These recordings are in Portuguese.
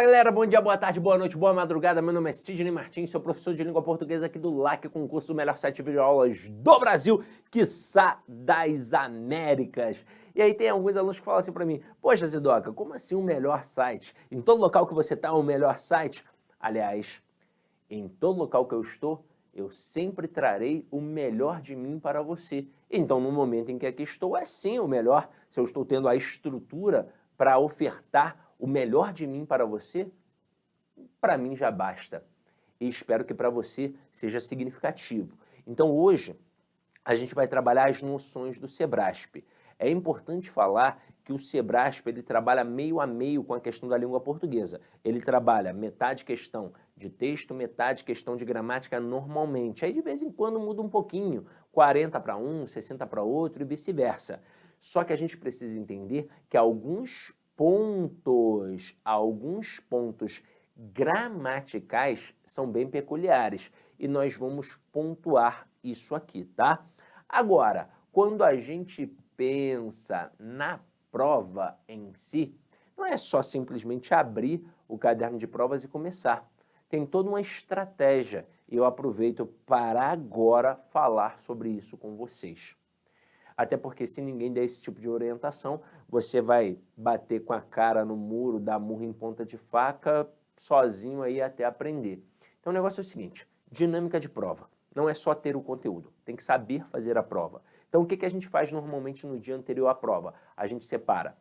galera, bom dia, boa tarde, boa noite, boa madrugada. Meu nome é Sidney Martins, sou professor de língua portuguesa aqui do LAC, concurso do melhor site de videoaulas do Brasil, quiçá das Américas. E aí tem alguns alunos que falam assim pra mim: poxa, Sidoca, como assim o melhor site? Em todo local que você tá, o melhor site? Aliás, em todo local que eu estou, eu sempre trarei o melhor de mim para você. Então, no momento em que aqui estou, é sim o melhor. Se eu estou tendo a estrutura para ofertar o melhor de mim para você, para mim já basta. E espero que para você seja significativo. Então, hoje, a gente vai trabalhar as noções do Sebrasp. É importante falar que o Sebrasp ele trabalha meio a meio com a questão da língua portuguesa. Ele trabalha metade questão de texto, metade questão de gramática normalmente. Aí de vez em quando muda um pouquinho, 40 para um, 60 para outro e vice-versa. Só que a gente precisa entender que alguns pontos gramaticais são bem peculiares e nós vamos pontuar isso aqui, tá? Agora, quando a gente pensa na prova em si, não é só simplesmente abrir o caderno de provas e começar. Tem toda uma estratégia e eu aproveito para agora falar sobre isso com vocês. Até porque se ninguém der esse tipo de orientação, você vai bater com a cara no muro, dar murro em ponta de faca, sozinho aí até aprender. Então o negócio é o seguinte: dinâmica de prova. Não é só ter o conteúdo, tem que saber fazer a prova. Então o que a gente faz normalmente no dia anterior à prova? A gente separa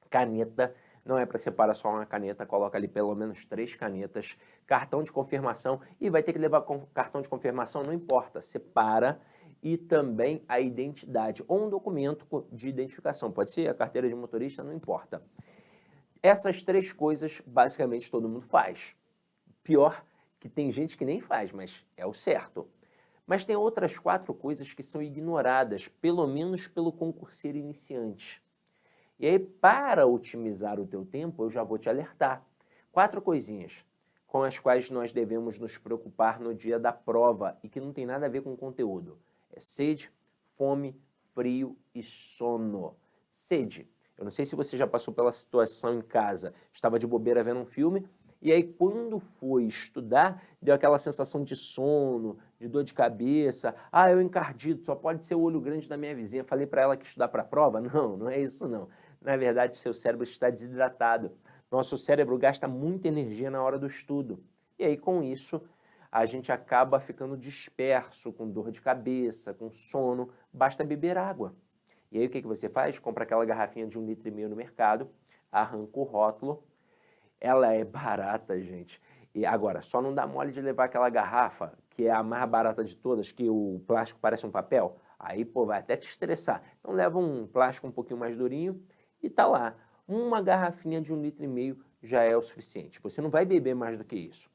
caneta, não é para separar só uma caneta, coloca ali pelo menos 3 canetas, cartão de confirmação, e vai ter que levar cartão de confirmação, não importa, separa, e também a identidade, ou um documento de identificação, pode ser a carteira de motorista, não importa. Essas 3 coisas, basicamente, todo mundo faz. Pior que tem gente que nem faz, mas é o certo. Mas tem outras 4 coisas que são ignoradas, pelo menos pelo concurseiro iniciante. E aí, para otimizar o teu tempo, eu já vou te alertar. 4 coisinhas com as quais nós devemos nos preocupar no dia da prova e que não tem nada a ver com o conteúdo. É sede, fome, frio e sono. Sede. Eu não sei se você já passou pela situação em casa, estava de bobeira vendo um filme, e aí quando foi estudar, deu aquela sensação de sono, de dor de cabeça. Ah, eu encardido, só pode ser o olho grande da minha vizinha. Falei para ela que estudar para a prova? Não, não é isso não. Na verdade, seu cérebro está desidratado. Nosso cérebro gasta muita energia na hora do estudo. E aí, com isso, a gente acaba ficando disperso, com dor de cabeça, com sono. Basta beber água. E aí, o que você faz? Compra aquela garrafinha de 1,5 litro no mercado, arranca o rótulo. Ela é barata, gente. E agora, só não dá mole de levar aquela garrafa, que é a mais barata de todas, que o plástico parece um papel. Aí, pô, vai até te estressar. Então, leva um plástico um pouquinho mais durinho e tá lá. Uma garrafinha de 1,5 litro já é o suficiente. Você não vai beber mais do que isso.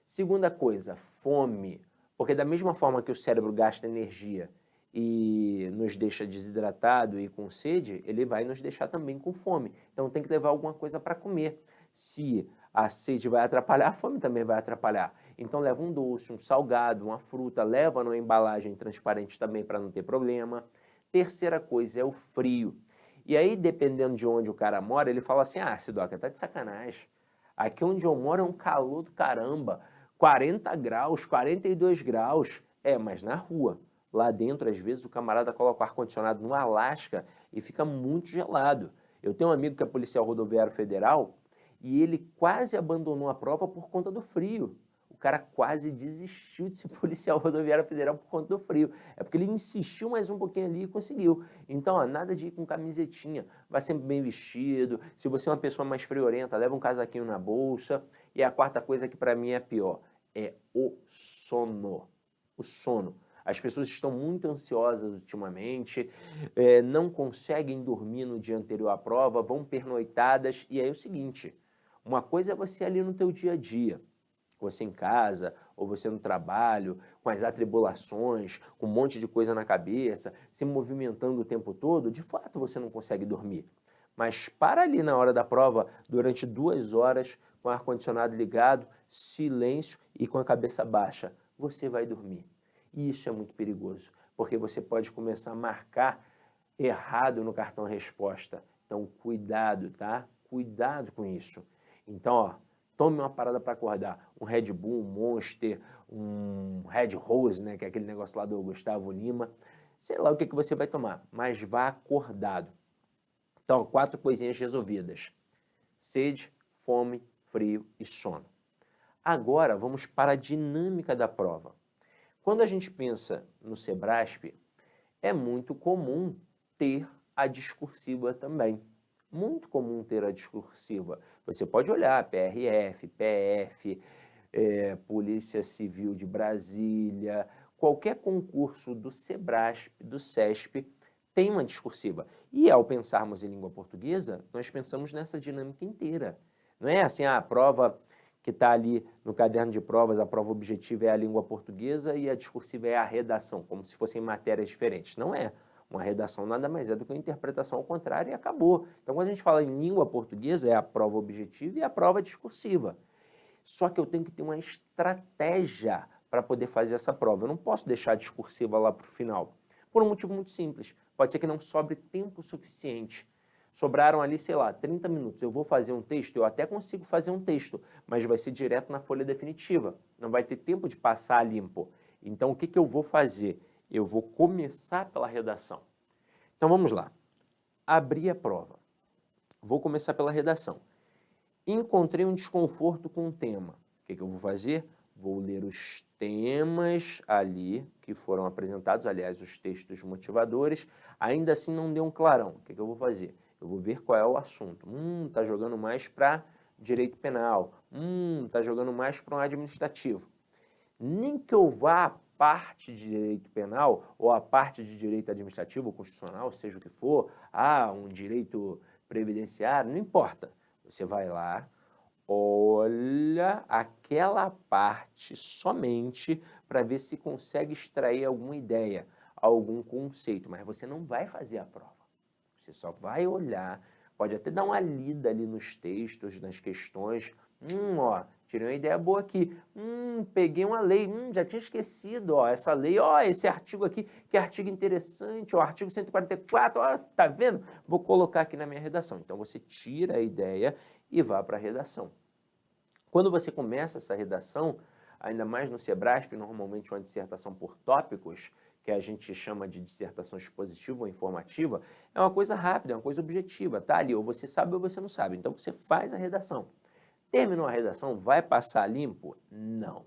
Segunda coisa, fome. Porque da mesma forma que o cérebro gasta energia e nos deixa desidratado e com sede, ele vai nos deixar também com fome. Então tem que levar alguma coisa para comer. Se a sede vai atrapalhar, a fome também vai atrapalhar. Então leva um doce, um salgado, uma fruta, leva numa embalagem transparente também para não ter problema. Terceira coisa é o frio. E aí, dependendo de onde o cara mora, ele fala assim: ah, Sidoca, tá de sacanagem. Aqui onde eu moro é um calor do caramba. 40 graus, 42 graus. É, mas na rua. Lá dentro, às vezes, o camarada coloca o ar-condicionado no Alasca e fica muito gelado. Eu tenho um amigo que é policial rodoviário federal e ele quase abandonou a prova por conta do frio. O cara quase desistiu de ser policial rodoviário federal por conta do frio. É porque ele insistiu mais um pouquinho ali e conseguiu. Então, ó, nada de ir com camisetinha. Vai sempre bem vestido. Se você é uma pessoa mais friorenta, leva um casaquinho na bolsa. E a quarta coisa que para mim é a pior, é o sono. O sono. As pessoas estão muito ansiosas ultimamente, não conseguem dormir no dia anterior à prova, vão pernoitadas. E aí é o seguinte, uma coisa é você ali no teu dia a dia, você em casa, ou você no trabalho, com as atribulações, com um monte de coisa na cabeça, se movimentando o tempo todo, de fato você não consegue dormir. Mas para ali na hora da prova, durante 2 horas, com o ar-condicionado ligado, silêncio e com a cabeça baixa, você vai dormir. E isso é muito perigoso, porque você pode começar a marcar errado no cartão resposta. Então, cuidado, tá? Cuidado com isso. Então, ó, tome uma parada para acordar, um Red Bull, um Monster, um Red Rose, né, que é aquele negócio lá do Gustavo Lima, sei lá o que você vai tomar, mas vá acordado. Então, 4 coisinhas resolvidas: sede, fome, frio e sono. Agora, vamos para a dinâmica da prova. Quando a gente pensa no Sebrasp, é muito comum ter a discursiva também. Muito comum ter a discursiva. Você pode olhar PRF, PF, Polícia Civil de Brasília, qualquer concurso do Sebrasp, do SESP, tem uma discursiva. E ao pensarmos em língua portuguesa, nós pensamos nessa dinâmica inteira. Não é assim, a prova que está ali no caderno de provas, a prova objetiva é a língua portuguesa e a discursiva é a redação, como se fossem matérias diferentes. Não é. Uma redação nada mais é do que uma interpretação ao contrário e acabou. Então, quando a gente fala em língua portuguesa, é a prova objetiva e a prova discursiva. Só que eu tenho que ter uma estratégia para poder fazer essa prova. Eu não posso deixar a discursiva lá para o final, por um motivo muito simples. Pode ser que não sobre tempo suficiente. Sobraram ali, sei lá, 30 minutos. Eu vou fazer um texto, eu até consigo fazer um texto, mas vai ser direto na folha definitiva. Não vai ter tempo de passar limpo. Então, o que eu vou fazer? Eu vou começar pela redação. Então, vamos lá. Abri a prova. Vou começar pela redação. Encontrei um desconforto com o tema. O que eu vou fazer? Vou ler os temas ali que foram apresentados, aliás, os textos motivadores. Ainda assim não deu um clarão. O que eu vou fazer? Eu vou ver qual é o assunto. Tá jogando mais para direito penal. Tá jogando mais para um administrativo. Nem que eu vá à parte de direito penal ou à parte de direito administrativo ou constitucional, seja o que for, um direito previdenciário, não importa. Você vai lá, olha aquela parte somente para ver se consegue extrair alguma ideia, algum conceito, mas você não vai fazer a prova. Você só vai olhar, pode até dar uma lida ali nos textos, nas questões. Tirei uma ideia boa aqui. Peguei uma lei, já tinha esquecido, essa lei, esse artigo aqui, que artigo interessante, artigo 144, tá vendo? Vou colocar aqui na minha redação. Então, você tira a ideia e vá para a redação. Quando você começa essa redação, ainda mais no Sebrasp, normalmente uma dissertação por tópicos, que a gente chama de dissertação expositiva ou informativa, é uma coisa rápida, é uma coisa objetiva, tá ali, ou você sabe ou você não sabe. Então, você faz a redação. Terminou a redação, vai passar limpo? Não.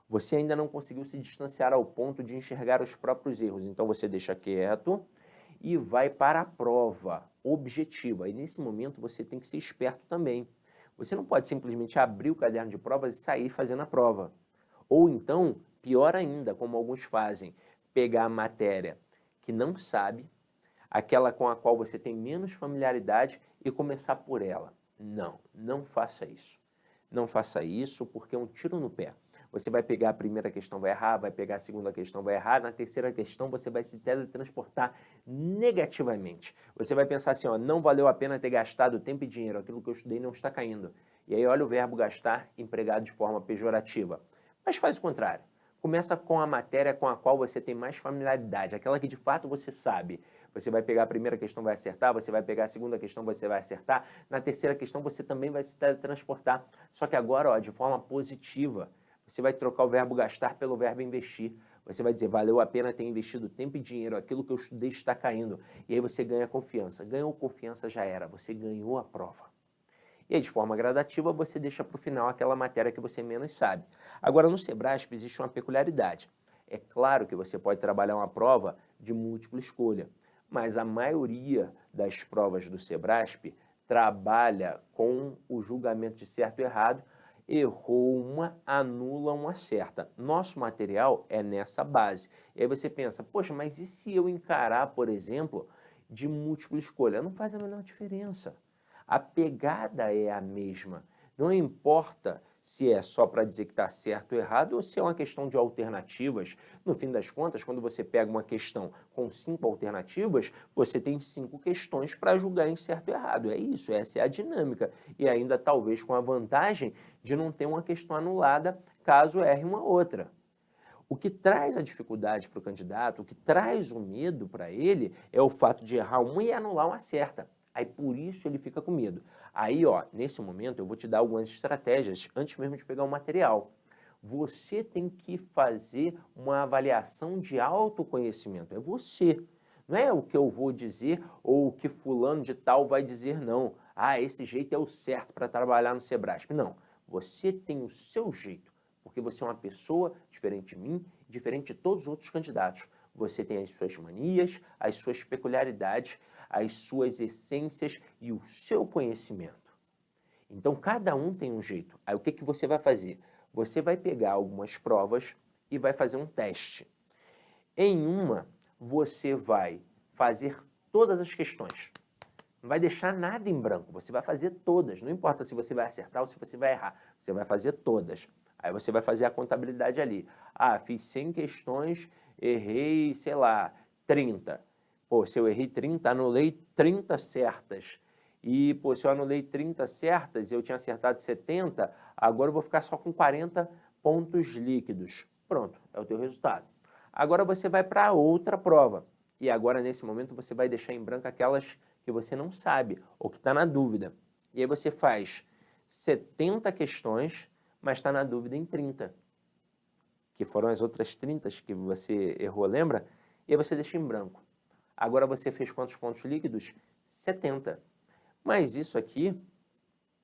Você ainda não conseguiu se distanciar ao ponto de enxergar os próprios erros, então você deixa quieto e vai para a prova objetiva. E nesse momento você tem que ser esperto também. Você não pode simplesmente abrir o caderno de provas e sair fazendo a prova. Ou então, pior ainda, como alguns fazem, pegar a matéria que não sabe, aquela com a qual você tem menos familiaridade e começar por ela. Não, não faça isso. Não faça isso porque é um tiro no pé. Você vai pegar a primeira questão, vai errar, vai pegar a segunda questão, vai errar, na terceira questão você vai se teletransportar negativamente. Você vai pensar assim, não valeu a pena ter gastado tempo e dinheiro, aquilo que eu estudei não está caindo. E aí olha o verbo gastar empregado de forma pejorativa. Mas faz o contrário. Começa com a matéria com a qual você tem mais familiaridade, aquela que de fato você sabe. Você vai pegar a primeira questão, vai acertar, você vai pegar a segunda questão, você vai acertar. Na terceira questão, você também vai se teletransportar. Só que agora, de forma positiva, você vai trocar o verbo gastar pelo verbo investir. Você vai dizer, valeu a pena ter investido tempo e dinheiro, aquilo que eu estudei está caindo. E aí você ganha confiança. Ganhou confiança, já era, você ganhou a prova. E aí, de forma gradativa, você deixa para o final aquela matéria que você menos sabe. Agora, no Sebrasp existe uma peculiaridade. É claro que você pode trabalhar uma prova de múltipla escolha, mas a maioria das provas do Sebrasp trabalha com o julgamento de certo e errado. Errou uma, anula uma certa. Nosso material é nessa base. E aí você pensa, poxa, mas e se eu encarar, por exemplo, de múltipla escolha? Não faz a menor diferença. A pegada é a mesma. Não importa se é só para dizer que está certo ou errado ou se é uma questão de alternativas. No fim das contas, quando você pega uma questão com 5 alternativas, você tem 5 questões para julgar em certo ou errado. É isso, essa é a dinâmica. E ainda talvez com a vantagem de não ter uma questão anulada caso erre uma outra. O que traz a dificuldade para o candidato, o que traz o medo para ele, é o fato de errar uma e anular uma certa. Aí por isso ele fica com medo. Aí, ó, nesse momento eu vou te dar algumas estratégias antes mesmo de pegar o material. Você tem que fazer uma avaliação de autoconhecimento. É você. Não é o que eu vou dizer ou o que fulano de tal vai dizer, não. Ah, esse jeito é o certo para trabalhar no Sebrasp. Não. Você tem o seu jeito, porque você é uma pessoa diferente de mim, diferente de todos os outros candidatos. Você tem as suas manias, as suas peculiaridades, as suas essências e o seu conhecimento. Então, cada um tem um jeito. Aí, o que que você vai fazer? Você vai pegar algumas provas e vai fazer um teste. Em uma, você vai fazer todas as questões. Não vai deixar nada em branco, você vai fazer todas. Não importa se você vai acertar ou se você vai errar, você vai fazer todas. Aí você vai fazer a contabilidade ali. Ah, fiz 100 questões, errei, sei lá, 30. Pô, se eu errei 30, anulei 30 certas. E, pô, se eu anulei 30 certas e eu tinha acertado 70, agora eu vou ficar só com 40 pontos líquidos. Pronto, é o teu resultado. Agora você vai para outra prova. E agora, nesse momento, você vai deixar em branco aquelas que você não sabe ou que está na dúvida. E aí você faz 70 questões, mas está na dúvida em 30, que foram as outras 30 que você errou, lembra? E aí você deixa em branco. Agora você fez quantos pontos líquidos? 70. Mas isso aqui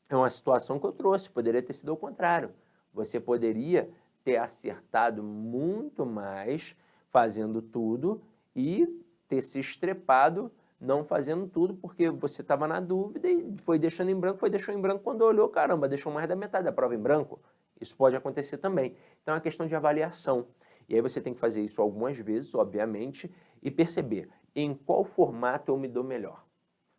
é uma situação que eu trouxe, poderia ter sido ao contrário. Você poderia ter acertado muito mais fazendo tudo e ter se estrepado não fazendo tudo, porque você estava na dúvida e foi deixando em branco, deixou em branco quando olhou, caramba, deixou mais da metade da prova em branco. Isso pode acontecer também. Então é uma questão de avaliação. E aí você tem que fazer isso algumas vezes, obviamente, e perceber em qual formato eu me dou melhor.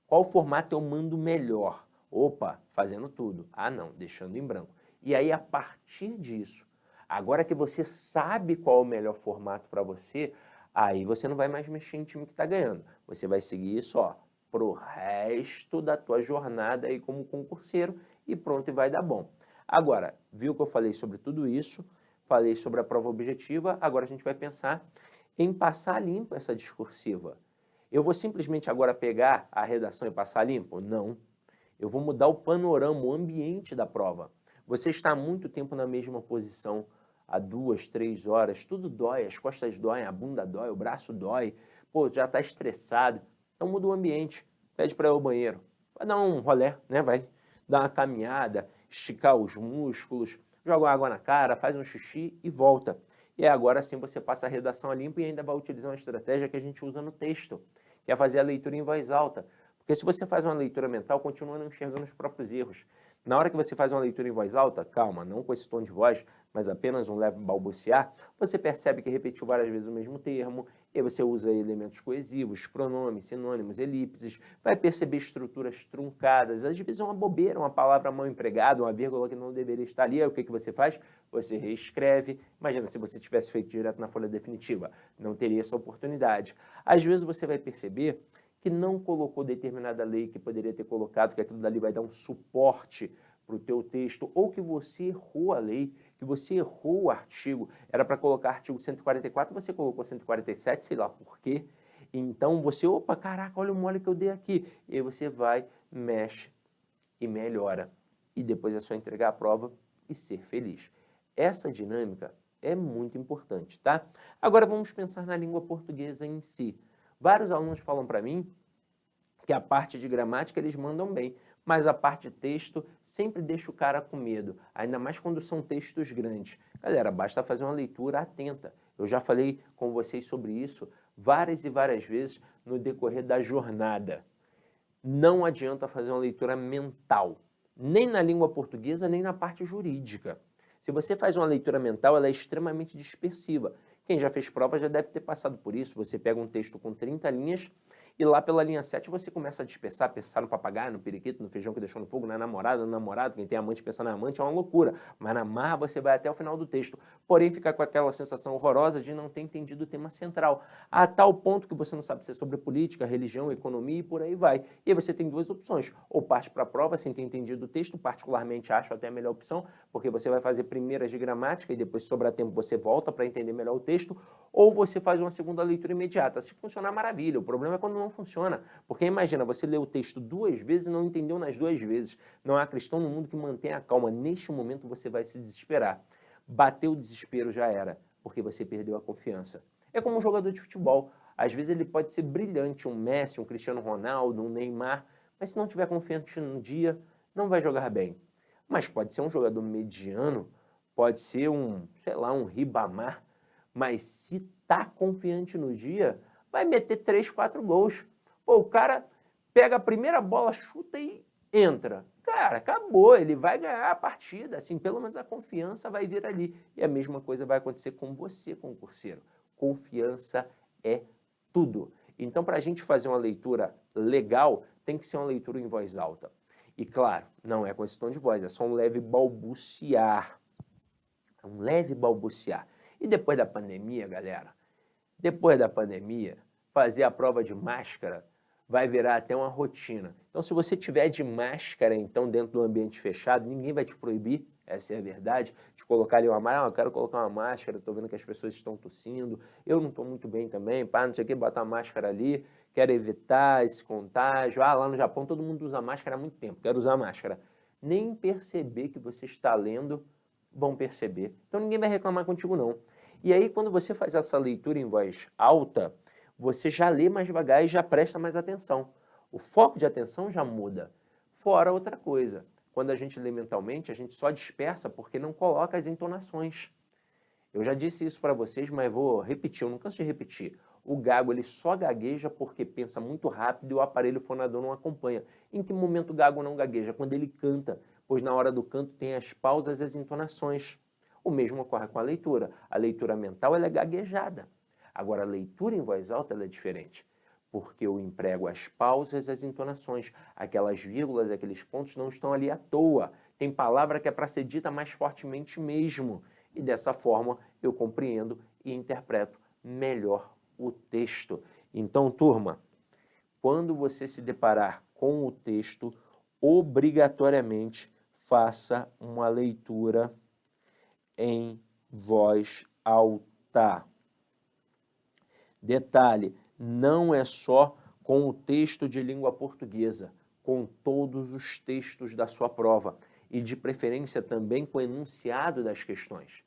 Qual formato eu mando melhor? Opa, fazendo tudo. Ah, não, deixando em branco. E aí, a partir disso, agora que você sabe qual é o melhor formato para você, aí você não vai mais mexer em time que está ganhando. Você vai seguir isso, ó, pro resto da tua jornada aí como concurseiro e pronto, e vai dar bom. Agora, viu que eu falei sobre tudo isso, falei sobre a prova objetiva, agora a gente vai pensar em passar limpo essa discursiva. Eu vou simplesmente agora pegar a redação e passar limpo? Não. Eu vou mudar o panorama, o ambiente da prova. Você está há muito tempo na mesma posição, há 2, 3 horas, tudo dói, as costas doem, a bunda dói, o braço dói, pô, já está estressado. Então muda o ambiente, pede para ir ao banheiro, vai dar um rolé, né? Vai dar uma caminhada, esticar os músculos, joga água na cara, faz um xixi e volta. E agora sim você passa a redação a limpo e ainda vai utilizar uma estratégia que a gente usa no texto, que é fazer a leitura em voz alta. Porque se você faz uma leitura mental, continua não enxergando os próprios erros. Na hora que você faz uma leitura em voz alta, calma, não com esse tom de voz, mas apenas um leve balbuciar, você percebe que repetiu várias vezes o mesmo termo, e aí você usa elementos coesivos, pronomes, sinônimos, elipses, vai perceber estruturas truncadas, às vezes é uma bobeira, uma palavra mal empregada, uma vírgula que não deveria estar ali, aí o que você faz? Você reescreve. Imagina se você tivesse feito direto na folha definitiva, não teria essa oportunidade. Às vezes você vai perceber que não colocou determinada lei que poderia ter colocado, que aquilo dali vai dar um suporte para o teu texto, ou que você errou a lei, que você errou o artigo, era para colocar artigo 144, você colocou 147, sei lá por quê. Então você, opa, caraca, olha o mole que eu dei aqui. E aí você vai, mexe e melhora. E depois é só entregar a prova e ser feliz. Essa dinâmica é muito importante, tá? Agora vamos pensar na língua portuguesa em si. Vários alunos falam para mim que a parte de gramática eles mandam bem, mas a parte de texto sempre deixa o cara com medo, ainda mais quando são textos grandes. Galera, basta fazer uma leitura atenta. Eu já falei com vocês sobre isso várias e várias vezes no decorrer da jornada. Não adianta fazer uma leitura mental, nem na língua portuguesa, nem na parte jurídica. Se você faz uma leitura mental, ela é extremamente dispersiva. Quem já fez prova já deve ter passado por isso. Você pega um texto com 30 linhas e lá pela linha 7 você começa a dispersar, pensar no papagaio, no periquito, no feijão que deixou no fogo, na namorada, no namorado, quem tem amante pensar na amante é uma loucura. Mas na marra você vai até o final do texto. Porém, fica com aquela sensação horrorosa de não ter entendido o tema central. A tal ponto que você não sabe se é sobre política, religião, economia e por aí vai. E aí você tem duas opções. Ou parte para a prova sem ter entendido o texto, particularmente acho até a melhor opção, porque você vai fazer primeiras de gramática e depois, se sobrar tempo, você volta para entender melhor o texto, ou você faz uma segunda leitura imediata. Se funcionar, maravilha. O problema é quando não não funciona. Porque imagina, você lê o texto 2 vezes e não entendeu nas 2 vezes. Não há cristão no mundo que mantenha a calma. Neste momento você vai se desesperar. Bateu o desespero, já era, porque você perdeu a confiança. É como um jogador de futebol. Às vezes ele pode ser brilhante, um Messi, um Cristiano Ronaldo, um Neymar, mas se não tiver confiante no dia, não vai jogar bem. Mas pode ser um jogador mediano, pode ser um, sei lá, um Ribamar, mas se tá confiante no dia, vai meter 3, 4 gols. Pô, o cara pega a primeira bola, chuta e entra. Cara, acabou, ele vai ganhar a partida, assim, pelo menos a confiança vai vir ali. E a mesma coisa vai acontecer com você, concurseiro. Confiança é tudo. Então, para a gente fazer uma leitura legal, tem que ser uma leitura em voz alta. E claro, não é com esse tom de voz, é só um leve balbuciar. É um leve balbuciar. E depois da pandemia, galera, depois da pandemia, fazer a prova de máscara vai virar até uma rotina. Então, se você tiver de máscara, então, dentro do ambiente fechado, ninguém vai te proibir, essa é a verdade, de colocar ali uma máscara. Ah, eu quero colocar uma máscara, estou vendo que as pessoas estão tossindo, eu não estou muito bem também, pá, não sei o que, bota uma máscara ali, quero evitar esse contágio. Ah, lá no Japão todo mundo usa máscara há muito tempo, quero usar máscara. Nem perceber que você está lendo, vão perceber. Então, ninguém vai reclamar contigo, não. E aí, quando você faz essa leitura em voz alta, você já lê mais devagar e já presta mais atenção. O foco de atenção já muda. Fora outra coisa, quando a gente lê mentalmente, a gente só dispersa porque não coloca as entonações. Eu já disse isso para vocês, mas vou repetir, eu não canso de repetir. O gago ele só gagueja porque pensa muito rápido e o aparelho fonador não acompanha. Em que momento o gago não gagueja? Quando ele canta, pois na hora do canto tem as pausas e as entonações. O mesmo ocorre com a leitura. A leitura mental ela é gaguejada. Agora, a leitura em voz alta ela é diferente, porque eu emprego as pausas e as entonações. Aquelas vírgulas, aqueles pontos não estão ali à toa. Tem palavra que é para ser dita mais fortemente mesmo. E dessa forma eu compreendo e interpreto melhor o texto. Então, turma, quando você se deparar com o texto, obrigatoriamente faça uma leitura em voz alta. Detalhe, não é só com o texto de língua portuguesa, com todos os textos da sua prova e de preferência também com o enunciado das questões.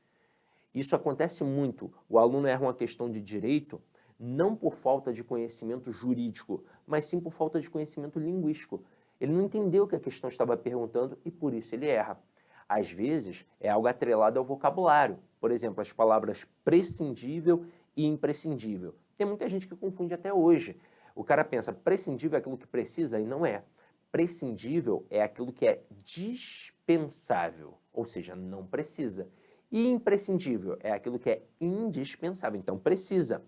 Isso acontece muito. O aluno erra uma questão de direito não por falta de conhecimento jurídico, mas sim por falta de conhecimento linguístico. Ele não entendeu o que a questão estava perguntando e por isso ele erra. Às vezes, é algo atrelado ao vocabulário. Por exemplo, as palavras prescindível e imprescindível. Tem muita gente que confunde até hoje. O cara pensa, prescindível é aquilo que precisa e não é. Prescindível é aquilo que é dispensável, ou seja, não precisa. E imprescindível é aquilo que é indispensável, então precisa.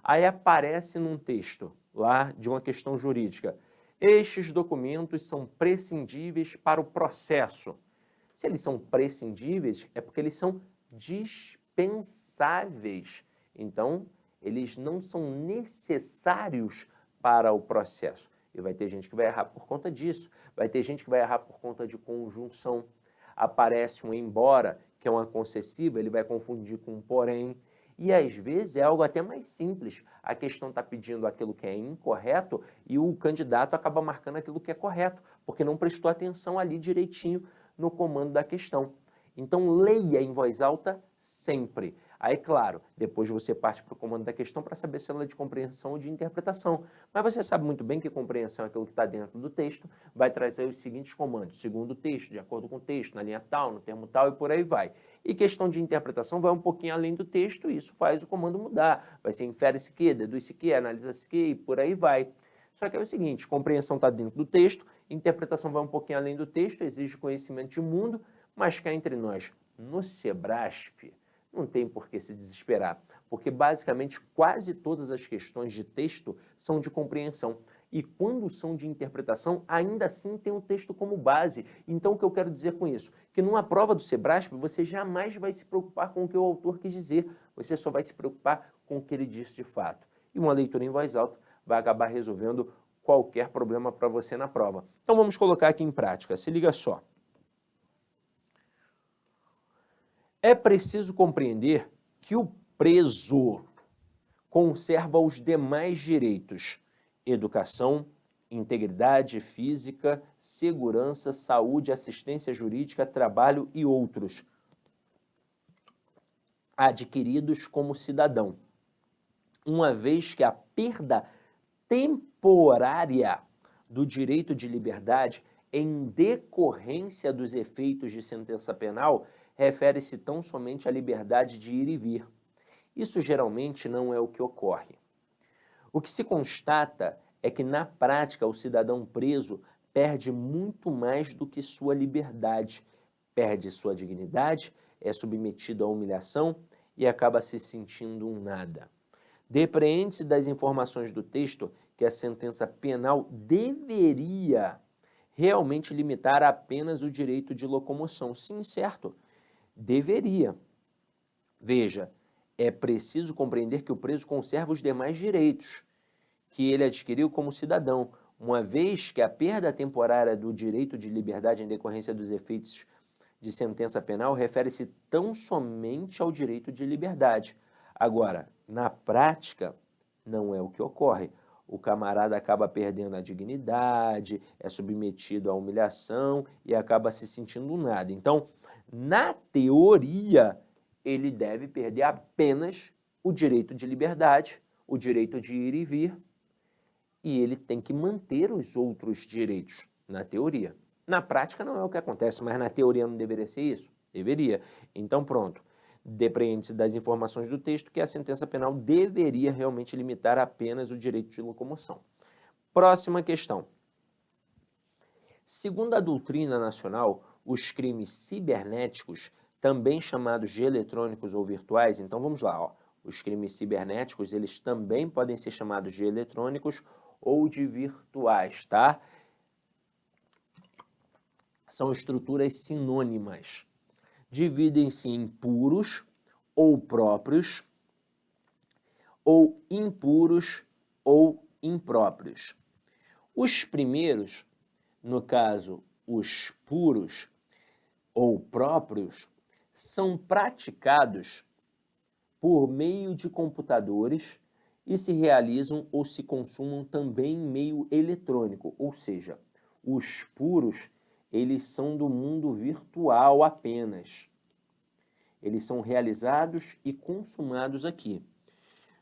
Aí aparece num texto lá de uma questão jurídica. Estes documentos são prescindíveis para o processo. Se eles são prescindíveis, é porque eles são dispensáveis. Então, eles não são necessários para o processo. E vai ter gente que vai errar por conta disso. Vai ter gente que vai errar por conta de conjunção. Aparece um embora, que é uma concessiva, ele vai confundir com um porém. E às vezes é algo até mais simples. A questão está pedindo aquilo que é incorreto e o candidato acaba marcando aquilo que é correto, porque não prestou atenção ali direitinho no comando da questão. Então, leia em voz alta sempre. Aí, claro, depois você parte para o comando da questão para saber se ela é de compreensão ou de interpretação. Mas você sabe muito bem que compreensão é aquilo que está dentro do texto, vai trazer os seguintes comandos. Segundo o texto, de acordo com o texto, na linha tal, no termo tal e por aí vai. E questão de interpretação vai um pouquinho além do texto e isso faz o comando mudar. Vai ser infere-se que, deduz-se que, analisa-se que e por aí vai. Só que é o seguinte, compreensão está dentro do texto, interpretação vai um pouquinho além do texto, exige conhecimento de mundo, mas cá entre nós, no Sebrasp, não tem por que se desesperar, porque basicamente quase todas as questões de texto são de compreensão. E quando são de interpretação, ainda assim tem o texto como base. Então o que eu quero dizer com isso? Que numa prova do Sebrasp, você jamais vai se preocupar com o que o autor quis dizer, você só vai se preocupar com o que ele disse de fato. E uma leitura em voz alta vai acabar resolvendo qualquer problema para você na prova. Então vamos colocar aqui em prática, se liga só. É preciso compreender que o preso conserva os demais direitos educação, integridade física, segurança, saúde, assistência jurídica, trabalho e outros, adquiridos como cidadão, uma vez que a perda temporária do direito de liberdade em decorrência dos efeitos de sentença penal refere-se tão somente à liberdade de ir e vir. Isso geralmente não é o que ocorre. O que se constata é que, na prática, o cidadão preso perde muito mais do que sua liberdade, perde sua dignidade, é submetido à humilhação e acaba se sentindo um nada. Depreende-se das informações do texto que a sentença penal deveria realmente limitar apenas o direito de locomoção. Sim, certo, deveria. Veja, é preciso compreender que o preso conserva os demais direitos que ele adquiriu como cidadão, uma vez que a perda temporária do direito de liberdade em decorrência dos efeitos de sentença penal refere-se tão somente ao direito de liberdade. Agora, na prática, não é o que ocorre. O camarada acaba perdendo a dignidade, é submetido à humilhação e acaba se sentindo nada. Então, na teoria, ele deve perder apenas o direito de liberdade, o direito de ir e vir, e ele tem que manter os outros direitos, na teoria. Na prática não é o que acontece, mas na teoria não deveria ser isso? Deveria. Então pronto, depreende-se das informações do texto que a sentença penal deveria realmente limitar apenas o direito de locomoção. Próxima questão. Segundo a doutrina nacional, os crimes cibernéticos, também chamados de eletrônicos ou virtuais, então vamos lá, ó. Os crimes cibernéticos, eles também podem ser chamados de eletrônicos ou de virtuais, tá? São estruturas sinônimas. Dividem-se em puros ou próprios, ou impuros ou impróprios. Os primeiros, no caso, os puros ou próprios, são praticados por meio de computadores e se realizam ou se consumam também em meio eletrônico, ou seja, os puros, eles são do mundo virtual apenas. Eles são realizados e consumados aqui.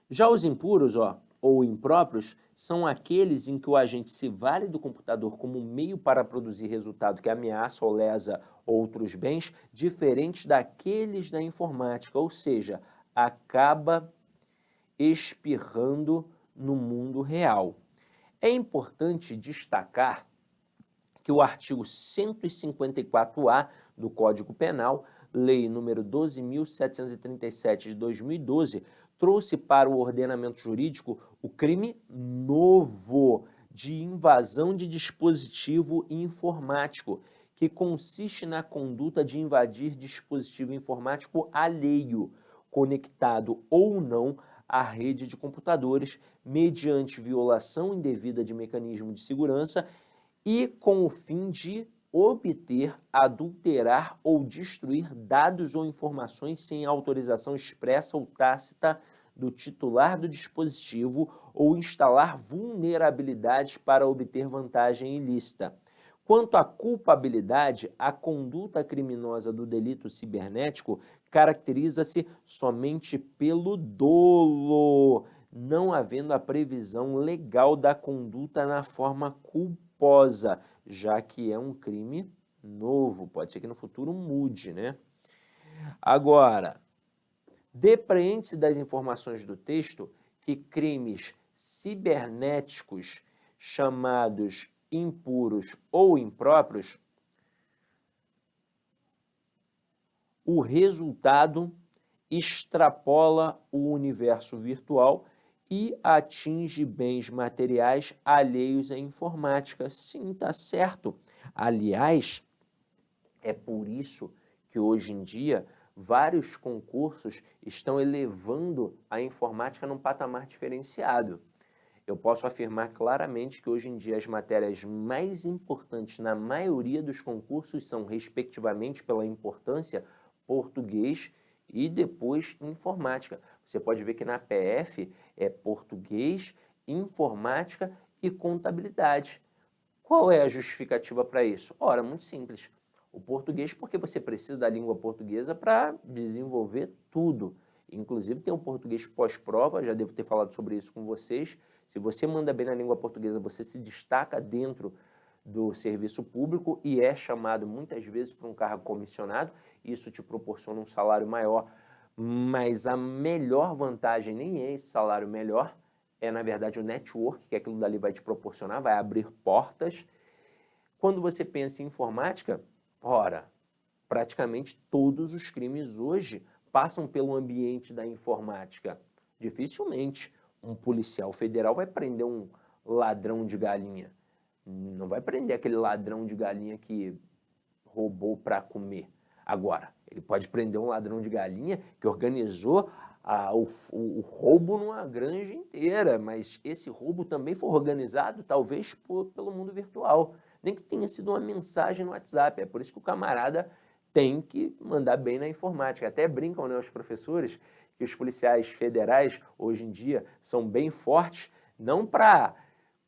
Já os impuros, ou impróprios, são aqueles em que o agente se vale do computador como meio para produzir resultado que ameaça ou lesa outros bens, diferentes daqueles da informática, ou seja, acaba espirrando no mundo real. É importante destacar que o artigo 154-A do Código Penal, Lei número 12.737 de 2012, trouxe para o ordenamento jurídico o crime novo de invasão de dispositivo informático, que consiste na conduta de invadir dispositivo informático alheio, conectado ou não à rede de computadores, mediante violação indevida de mecanismo de segurança e com o fim de obter, adulterar ou destruir dados ou informações sem autorização expressa ou tácita do titular do dispositivo ou instalar vulnerabilidades para obter vantagem ilícita. Quanto à culpabilidade, a conduta criminosa do delito cibernético caracteriza-se somente pelo dolo, não havendo a previsão legal da conduta na forma culposa, já que é um crime novo. Pode ser que no futuro mude, né? Agora, depreende-se das informações do texto que crimes cibernéticos chamados impuros ou impróprios, o resultado extrapola o universo virtual e atinge bens materiais alheios à informática. Sim, tá certo. Aliás, é por isso que hoje em dia vários concursos estão elevando a informática num patamar diferenciado. Eu posso afirmar claramente que hoje em dia as matérias mais importantes na maioria dos concursos são, respectivamente, pela importância, português e depois informática. Você pode ver que na PF é português, informática e contabilidade. Qual é a justificativa para isso? Ora, muito simples. O português, porque você precisa da língua portuguesa para desenvolver tudo. Inclusive tem o português pós-prova, já devo ter falado sobre isso com vocês. Se você manda bem na língua portuguesa, você se destaca dentro do serviço público e é chamado muitas vezes para um cargo comissionado. Isso te proporciona um salário maior, mas a melhor vantagem nem é esse salário melhor, é na verdade o network que aquilo dali vai te proporcionar, vai abrir portas. Quando você pensa em informática, ora, praticamente todos os crimes hoje passam pelo ambiente da informática. Dificilmente um policial federal vai prender um ladrão de galinha. Não vai prender aquele ladrão de galinha que roubou para comer. Agora, ele pode prender um ladrão de galinha que organizou o roubo numa granja inteira, mas esse roubo também foi organizado, talvez, pelo mundo virtual. Nem que tenha sido uma mensagem no WhatsApp. É por isso que o camarada tem que mandar bem na informática. Até brincam, né, os professores, que os policiais federais, hoje em dia, são bem fortes, não para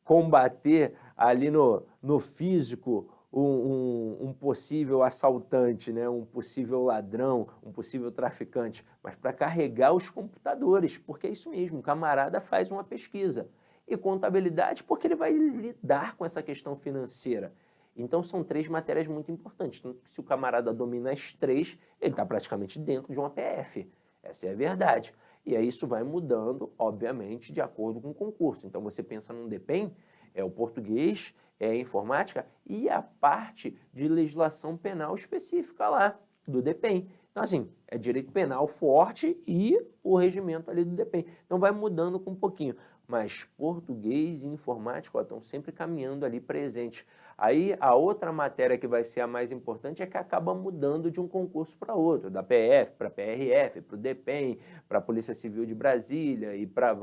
combater ali no físico um possível assaltante, né? Um possível ladrão, um possível traficante, mas para carregar os computadores, porque é isso mesmo, o camarada faz uma pesquisa. E contabilidade porque ele vai lidar com essa questão financeira. Então são três matérias muito importantes. Então, se o camarada domina as três, ele está praticamente dentro de uma PF. Essa é a verdade. E aí isso vai mudando, obviamente, de acordo com o concurso. Então você pensa num DPEM, é o português, é a informática e a parte de legislação penal específica lá do DPEM. Então, assim, é direito penal forte e o regimento ali do DPEM. Então vai mudando com um pouquinho. Mas português e informática ó, estão sempre caminhando ali presente. Aí a outra matéria que vai ser a mais importante é que acaba mudando de um concurso para outro, da PF para PRF, para o DPEM, para a Polícia Civil de Brasília e para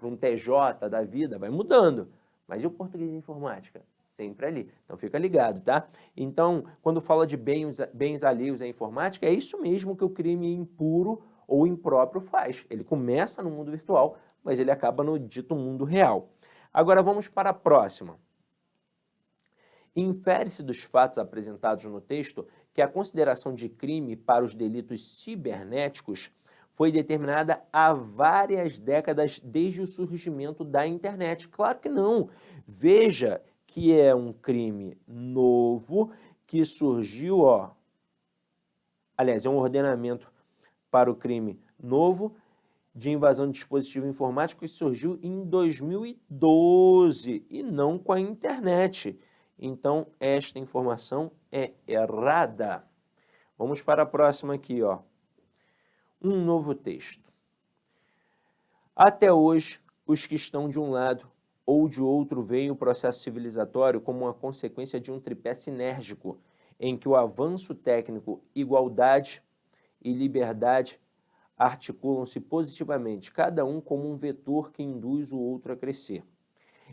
um TJ da vida, vai mudando. Mas e o português e informática? Sempre ali. Então fica ligado, tá? Então, quando fala de bens alheios à informática, é isso mesmo que o crime impuro ou impróprio faz. Ele começa no mundo virtual, mas ele acaba no dito mundo real. Agora vamos para a próxima. Infere-se dos fatos apresentados no texto que a consideração de crime para os delitos cibernéticos foi determinada há várias décadas desde o surgimento da internet. Claro que não. Veja que é um crime novo que surgiu, ó. Aliás, é um ordenamento para o crime novo de invasão de dispositivo informático que surgiu em 2012 e não com a internet. Então, esta informação é errada. Vamos para a próxima aqui, ó. Um novo texto. Até hoje, os que estão de um lado ou de outro veem o processo civilizatório como uma consequência de um tripé sinérgico, em que o avanço técnico, igualdade e liberdade articulam-se positivamente, cada um como um vetor que induz o outro a crescer.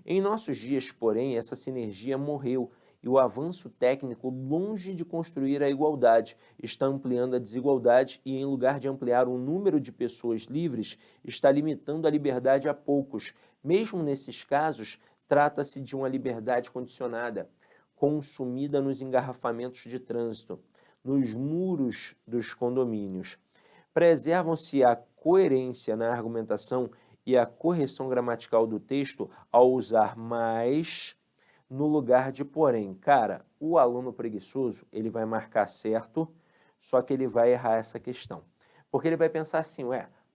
Em nossos dias, porém, essa sinergia morreu e o avanço técnico, longe de construir a igualdade, está ampliando a desigualdade e, em lugar de ampliar o número de pessoas livres, está limitando a liberdade a poucos. Mesmo nesses casos, trata-se de uma liberdade condicionada, consumida nos engarrafamentos de trânsito, nos muros dos condomínios. Preservam-se a coerência na argumentação e a correção gramatical do texto ao usar mais no lugar de porém. Cara, o aluno preguiçoso, ele vai marcar certo, só que ele vai errar essa questão. Porque ele vai pensar assim,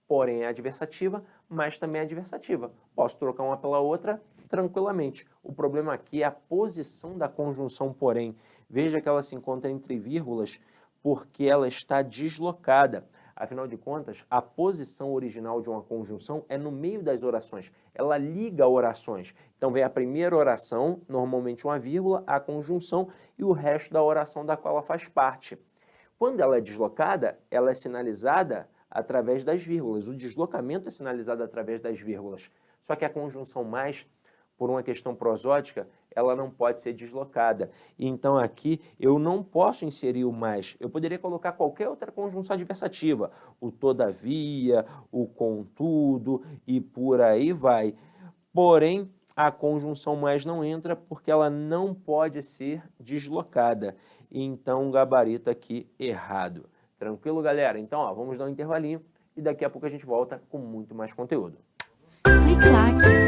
porém é adversativa, mas também é adversativa. Posso trocar uma pela outra tranquilamente. O problema aqui é a posição da conjunção porém. Veja que ela se encontra entre vírgulas porque ela está deslocada. Afinal de contas, a posição original de uma conjunção é no meio das orações. Ela liga orações. Então, vem a primeira oração, normalmente uma vírgula, a conjunção e o resto da oração da qual ela faz parte. Quando ela é deslocada, ela é sinalizada através das vírgulas. O deslocamento é sinalizado através das vírgulas. Só que a conjunção mais, por uma questão prosódica, ela não pode ser deslocada. Então aqui eu não posso inserir o mais. Eu poderia colocar qualquer outra conjunção adversativa, o todavia, o contudo e por aí vai. Porém, a conjunção mais não entra porque ela não pode ser deslocada. Então, gabarito aqui errado. Tranquilo, galera? Então, ó, vamos dar um intervalinho e daqui a pouco a gente volta com muito mais conteúdo. Clique lá.